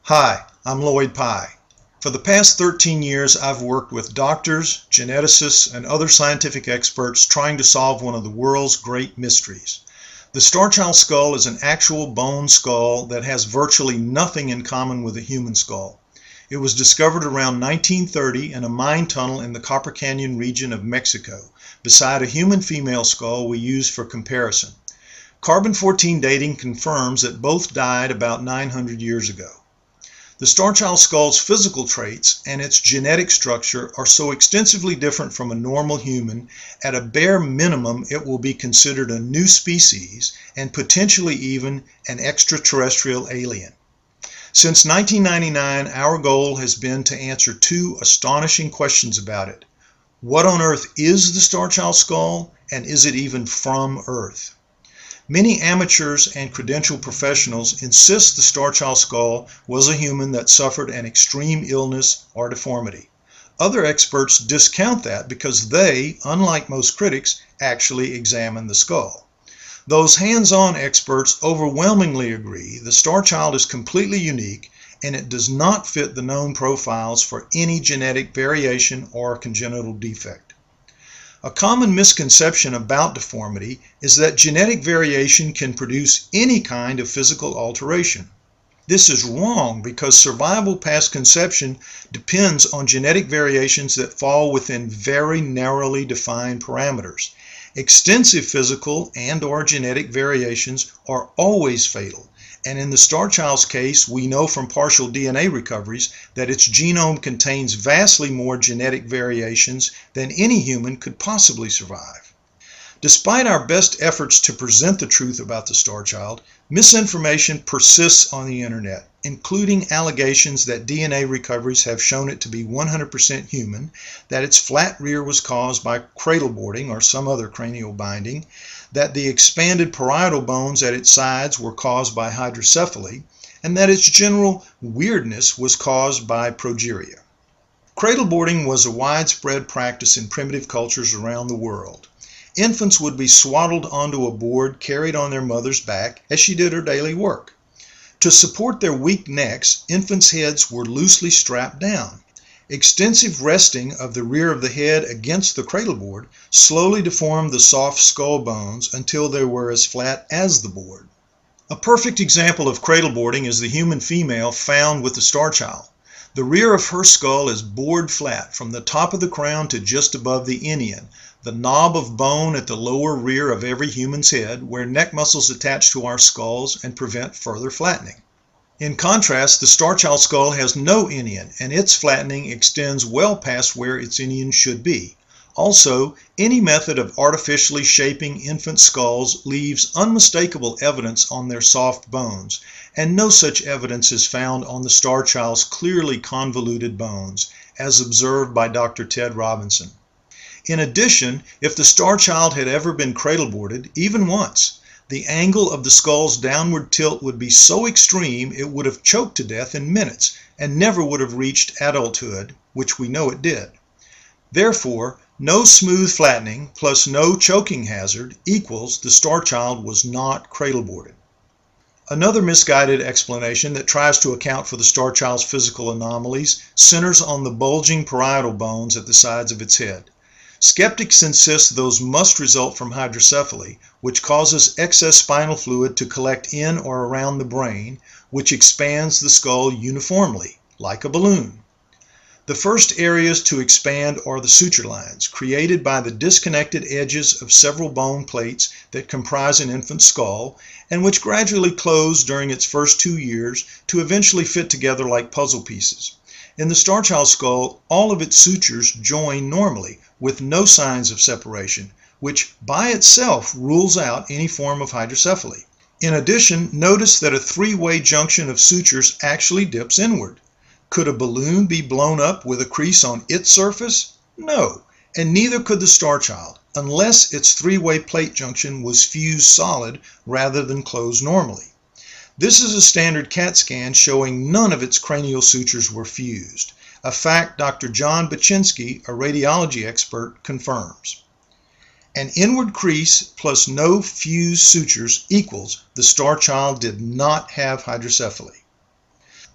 Hi, I'm Lloyd Pye. For the past 13 years, I've worked with doctors, geneticists, and other scientific experts trying to solve one of the world's great mysteries. The Starchild skull is an actual bone skull that has virtually nothing in common with a human skull. It was discovered around 1930 in a mine tunnel in the Copper Canyon region of Mexico, beside a human female skull we use for comparison. Carbon-14 dating confirms that both died about 900 years ago. The Starchild skull's physical traits and its genetic structure are so extensively different from a normal human, at a bare minimum it will be considered a new species and potentially even an extraterrestrial alien. Since 1999, our goal has been to answer two astonishing questions about it. What on earth is the Starchild skull, and is it even from Earth? Many amateurs and credentialed professionals insist the Starchild skull was a human that suffered an extreme illness or deformity. Other experts discount that because they, unlike most critics, actually examine the skull. Those hands-on experts overwhelmingly agree the Starchild is completely unique and it does not fit the known profiles for any genetic variation or congenital defect. A common misconception about deformity is that genetic variation can produce any kind of physical alteration. This is wrong because survival past conception depends on genetic variations that fall within very narrowly defined parameters. Extensive physical and/or genetic variations are always fatal, and in the Starchild's case, we know from partial DNA recoveries that its genome contains vastly more genetic variations than any human could possibly survive. Despite our best efforts to present the truth about the Starchild, misinformation persists on the internet, including allegations that DNA recoveries have shown it to be 100% human, that its flat rear was caused by cradle boarding or some other cranial binding, that the expanded parietal bones at its sides were caused by hydrocephaly, and that its general weirdness was caused by progeria. Cradle boarding was a widespread practice in primitive cultures around the world. Infants would be swaddled onto a board carried on their mother's back as she did her daily work. To support their weak necks, infants' heads were loosely strapped down. Extensive resting of the rear of the head against the cradle board slowly deformed the soft skull bones until they were as flat as the board. A perfect example of cradle boarding is the human female found with the Starchild. The rear of her skull is bored flat from the top of the crown to just above the inion, the knob of bone at the lower rear of every human's head, where neck muscles attach to our skulls and prevent further flattening. In contrast, the Starchild skull has no inion, and its flattening extends well past where its inion should be. Also, any method of artificially shaping infant skulls leaves unmistakable evidence on their soft bones, and no such evidence is found on the Starchild's clearly convoluted bones, as observed by Dr. Ted Robinson. In addition, if the Starchild had ever been cradle-boarded, even once, the angle of the skull's downward tilt would be so extreme it would have choked to death in minutes and never would have reached adulthood, which we know it did. Therefore, no smooth flattening plus no choking hazard equals the Starchild was not cradle-boarded. Another misguided explanation that tries to account for the Starchild's physical anomalies centers on the bulging parietal bones at the sides of its head. Skeptics insist those must result from hydrocephaly, which causes excess spinal fluid to collect in or around the brain, which expands the skull uniformly, like a balloon. The first areas to expand are the suture lines, created by the disconnected edges of several bone plates that comprise an infant's skull, and which gradually close during its first 2 years to eventually fit together like puzzle pieces. In the Starchild skull, all of its sutures join normally, with no signs of separation, which by itself rules out any form of hydrocephaly. In addition, notice that a three-way junction of sutures actually dips inward. Could a balloon be blown up with a crease on its surface? No, and neither could the Starchild, unless its three-way plate junction was fused solid rather than closed normally. This is a standard CAT scan showing none of its cranial sutures were fused, a fact Dr. John Baczynski, a radiology expert, confirms. An inward crease plus no fused sutures equals the Starchild did not have hydrocephaly.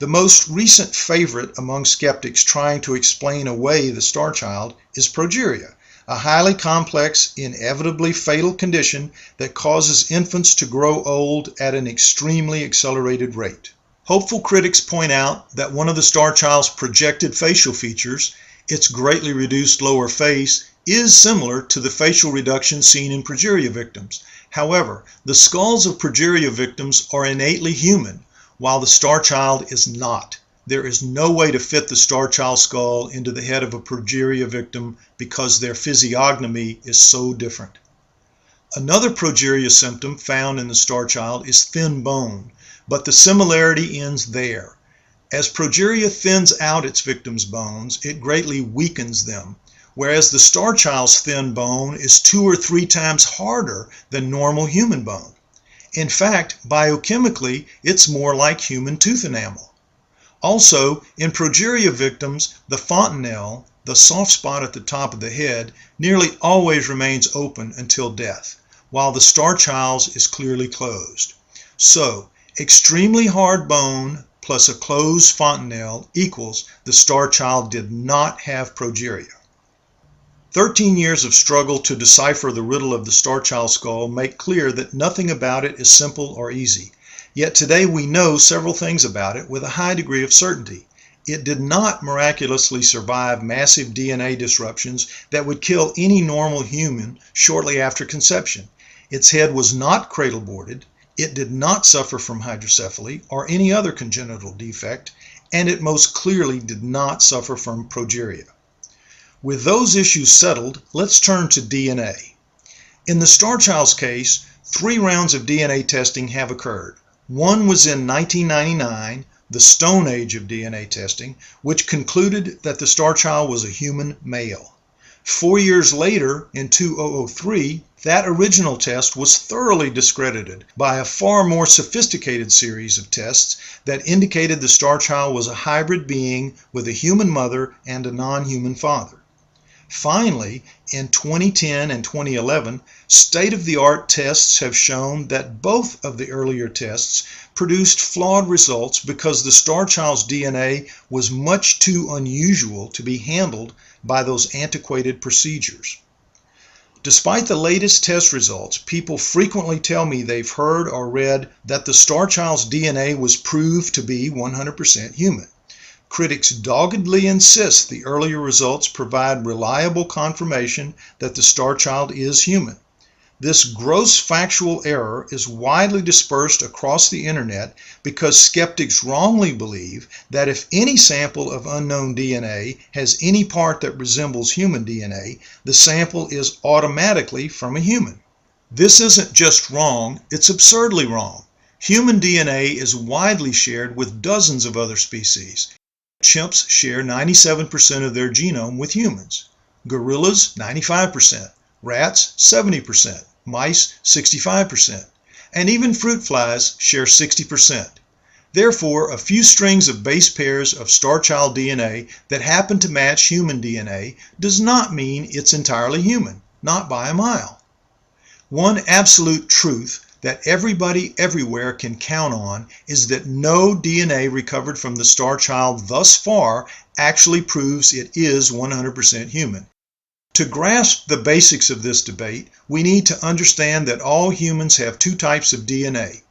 The most recent favorite among skeptics trying to explain away the Starchild is progeria, a highly complex, inevitably fatal condition that causes infants to grow old at an extremely accelerated rate. Hopeful critics point out that one of the Starchild's projected facial features, its greatly reduced lower face, is similar to the facial reduction seen in progeria victims. However, the skulls of progeria victims are innately human, while the Starchild is not. There is no way to fit the Starchild skull into the head of a progeria victim because their physiognomy is so different. Another progeria symptom found in the Starchild is thin bone, but the similarity ends there. As progeria thins out its victims' bones, it greatly weakens them, whereas the Starchild's thin bone is 2 or 3 times harder than normal human bone. In fact, biochemically, it's more like human tooth enamel. Also, in progeria victims, the fontanelle, the soft spot at the top of the head, nearly always remains open until death, while the Starchild's is clearly closed. So, extremely hard bone plus a closed fontanelle equals the Starchild did not have progeria. 13 years of struggle to decipher the riddle of the Starchild skull make clear that nothing about it is simple or easy. Yet today we know several things about it with a high degree of certainty. It did not miraculously survive massive DNA disruptions that would kill any normal human shortly after conception. Its head was not cradle-boarded, it did not suffer from hydrocephaly or any other congenital defect, and it most clearly did not suffer from progeria. With those issues settled, let's turn to DNA. In the Starchild's case, 3 rounds of DNA testing have occurred. One was in 1999, the Stone Age of DNA testing, which concluded that the Starchild was a human male. 4 years later, in 2003, that original test was thoroughly discredited by a far more sophisticated series of tests that indicated the Starchild was a hybrid being with a human mother and a non-human father. Finally, in 2010 and 2011, state-of-the-art tests have shown that both of the earlier tests produced flawed results because the Starchild's DNA was much too unusual to be handled by those antiquated procedures. Despite the latest test results, people frequently tell me they've heard or read that the Starchild's DNA was proved to be 100% human. Critics doggedly insist the earlier results provide reliable confirmation that the Starchild is human. This gross factual error is widely dispersed across the internet because skeptics wrongly believe that if any sample of unknown DNA has any part that resembles human DNA, the sample is automatically from a human. This isn't just wrong, it's absurdly wrong. Human DNA is widely shared with dozens of other species. Chimps share 97% of their genome with humans. Gorillas, 95%. Rats, 70%. Mice, 65%. And even fruit flies share 60%. Therefore, a few strings of base pairs of Starchild DNA that happen to match human DNA does not mean it's entirely human, not by a mile. One absolute truth that everybody everywhere can count on is that no DNA recovered from the Starchild thus far actually proves it is 100% human. To grasp the basics of this debate, we need to understand that all humans have 2 types of DNA.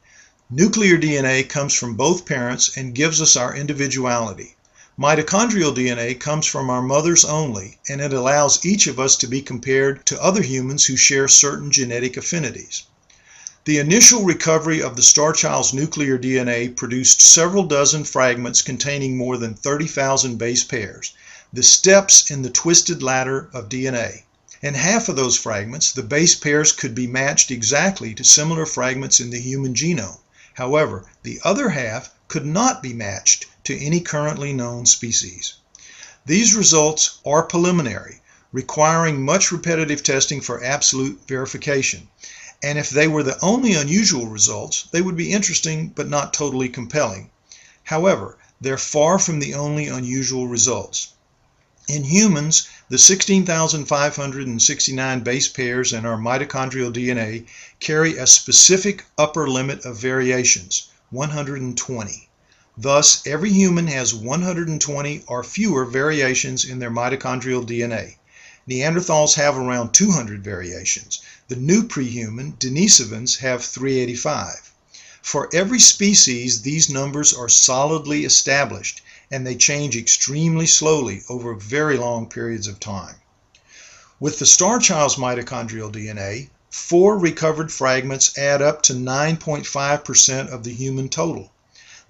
Nuclear DNA comes from both parents and gives us our individuality. Mitochondrial DNA comes from our mothers only, and it allows each of us to be compared to other humans who share certain genetic affinities. The initial recovery of the Starchild's nuclear DNA produced several dozen fragments containing more than 30,000 base pairs, the steps in the twisted ladder of DNA. In half of those fragments, the base pairs could be matched exactly to similar fragments in the human genome. However, the other half could not be matched to any currently known species. These results are preliminary, requiring much repetitive testing for absolute verification. And if they were the only unusual results, they would be interesting but not totally compelling. However, they're far from the only unusual results. In humans, the 16,569 base pairs in our mitochondrial DNA carry a specific upper limit of variations, 120. Thus, every human has 120 or fewer variations in their mitochondrial DNA. Neanderthals have around 200 variations. The new prehuman, Denisovans, have 385. For every species, these numbers are solidly established, and they change extremely slowly over very long periods of time. With the Starchild's mitochondrial DNA, 4 recovered fragments add up to 9.5% of the human total.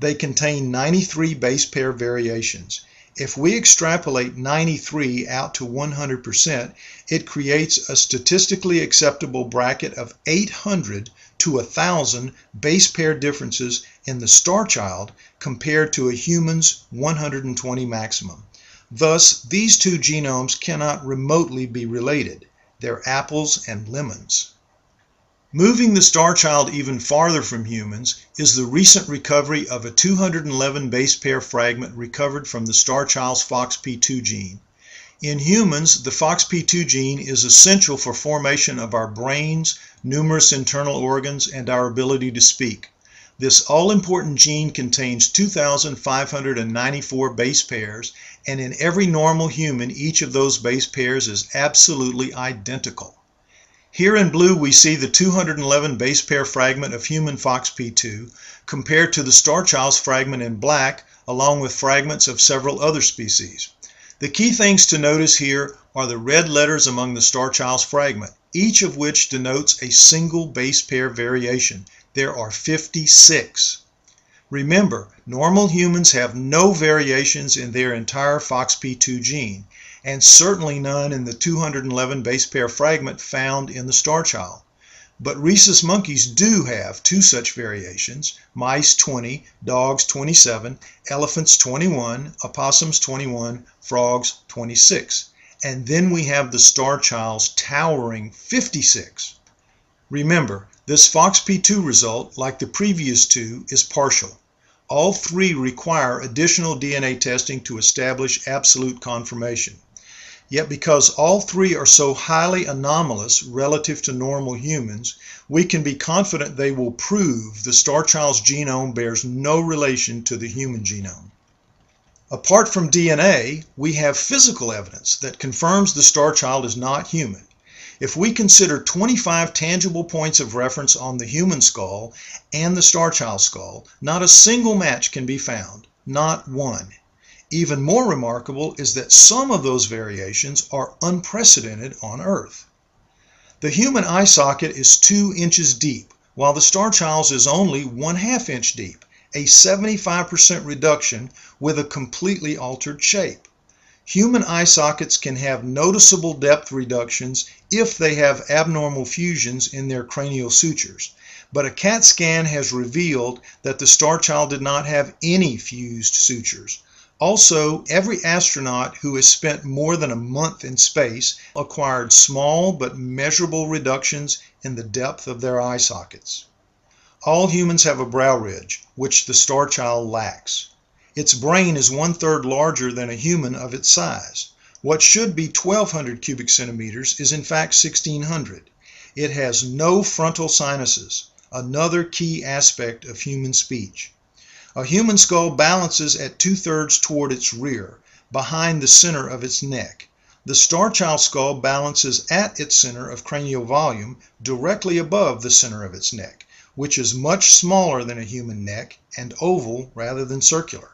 They contain 93 base pair variations. If we extrapolate 93 out to 100%, it creates a statistically acceptable bracket of 800 to 1,000 base pair differences in the Starchild compared to a human's 120 maximum. Thus, these two genomes cannot remotely be related. They're apples and lemons. Moving the Starchild even farther from humans is the recent recovery of a 211 base pair fragment recovered from the Starchild's FOXP2 gene. In humans, the FOXP2 gene is essential for formation of our brains, numerous internal organs, and our ability to speak. This all-important gene contains 2,594 base pairs, and in every normal human, each of those base pairs is absolutely identical. Here in blue we see the 211 base pair fragment of human FOXP2 compared to the Starchild's fragment in black, along with fragments of several other species. The key things to notice here are the red letters among the Starchild's fragment, each of which denotes a single base pair variation. There are 56. Remember, normal humans have no variations in their entire FOXP2 gene, and certainly none in the 211 base pair fragment found in the Starchild. But rhesus monkeys do have 2 such variations: mice 20, dogs 27, elephants 21, opossums 21, frogs 26. And then we have the Starchild's towering 56. Remember, this FOXP2 result, like the previous 2, is partial. All 3 require additional DNA testing to establish absolute confirmation. Yet because all 3 are so highly anomalous relative to normal humans, we can be confident they will prove the Starchild's genome bears no relation to the human genome. Apart from DNA, we have physical evidence that confirms the Starchild is not human. If we consider 25 tangible points of reference on the human skull and the Starchild skull, not a single match can be found, not one. Even more remarkable is that some of those variations are unprecedented on Earth. The human eye socket is 2 inches deep, while the Starchild's is only 1/2 inch deep, a 75% reduction with a completely altered shape. Human eye sockets can have noticeable depth reductions if they have abnormal fusions in their cranial sutures, but a CAT scan has revealed that the Starchild did not have any fused sutures. Also, every astronaut who has spent more than a month in space acquired small but measurable reductions in the depth of their eye sockets. All humans have a brow ridge, which the Starchild lacks. Its brain is 1/3 larger than a human of its size. What should be 1,200 cubic centimeters is in fact 1,600. It has no frontal sinuses, another key aspect of human speech. A human skull balances at 2/3 toward its rear, behind the center of its neck. The Starchild skull balances at its center of cranial volume, directly above the center of its neck, which is much smaller than a human neck and oval rather than circular.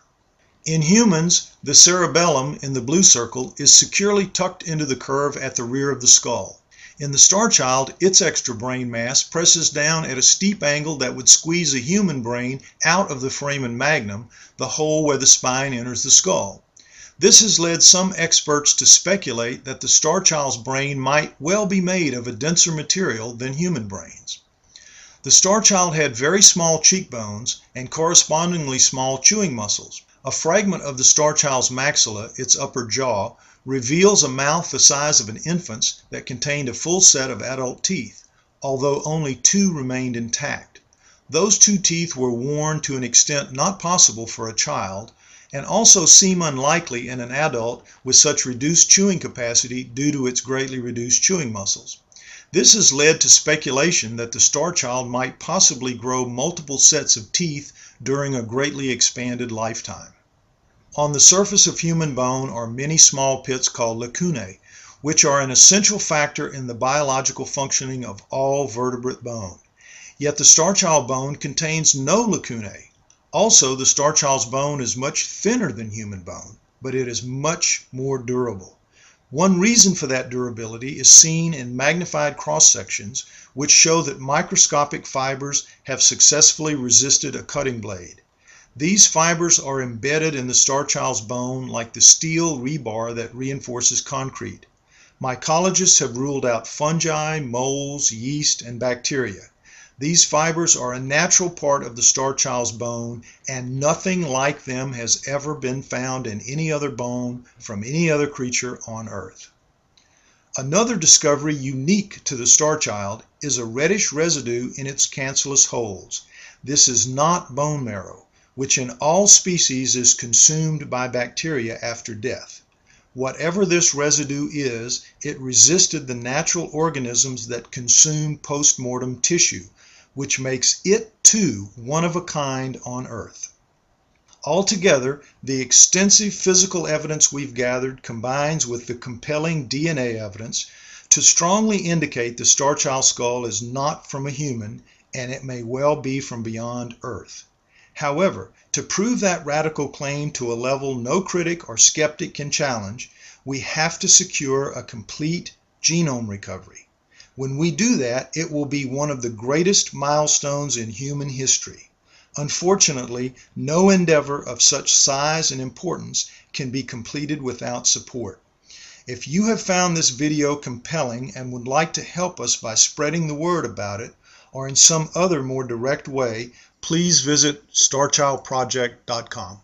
In humans, the cerebellum in the blue circle is securely tucked into the curve at the rear of the skull. In the Starchild, its extra brain mass presses down at a steep angle that would squeeze a human brain out of the foramen magnum, the hole where the spine enters the skull. This has led some experts to speculate that the Starchild's brain might well be made of a denser material than human brains. The Starchild had very small cheekbones and correspondingly small chewing muscles. A fragment of the Starchild's maxilla, its upper jaw, reveals a mouth the size of an infant's that contained a full set of adult teeth, although only 2 remained intact. Those 2 teeth were worn to an extent not possible for a child, and also seem unlikely in an adult with such reduced chewing capacity due to its greatly reduced chewing muscles. This has led to speculation that the Starchild might possibly grow multiple sets of teeth during a greatly expanded lifetime. On the surface of human bone are many small pits called lacunae, which are an essential factor in the biological functioning of all vertebrate bone. Yet the Starchild bone contains no lacunae. Also, the Starchild's bone is much thinner than human bone, but it is much more durable. One reason for that durability is seen in magnified cross-sections, which show that microscopic fibers have successfully resisted a cutting blade. These fibers are embedded in the Starchild's bone like the steel rebar that reinforces concrete. Mycologists have ruled out fungi, moles, yeast, and bacteria. These fibers are a natural part of the Starchild's bone, and nothing like them has ever been found in any other bone from any other creature on Earth. Another discovery unique to the Starchild is a reddish residue in its cancellous holes. This is not bone marrow, which in all species is consumed by bacteria after death. Whatever this residue is, it resisted the natural organisms that consume post-mortem tissue, which makes it too one of a kind on Earth. Altogether, the extensive physical evidence we've gathered combines with the compelling DNA evidence to strongly indicate the Starchild skull is not from a human, and it may well be from beyond Earth. However, to prove that radical claim to a level no critic or skeptic can challenge, we have to secure a complete genome recovery. When we do that, it will be one of the greatest milestones in human history. Unfortunately, no endeavor of such size and importance can be completed without support. If you have found this video compelling and would like to help us by spreading the word about it, or in some other more direct way, please visit starchildproject.com.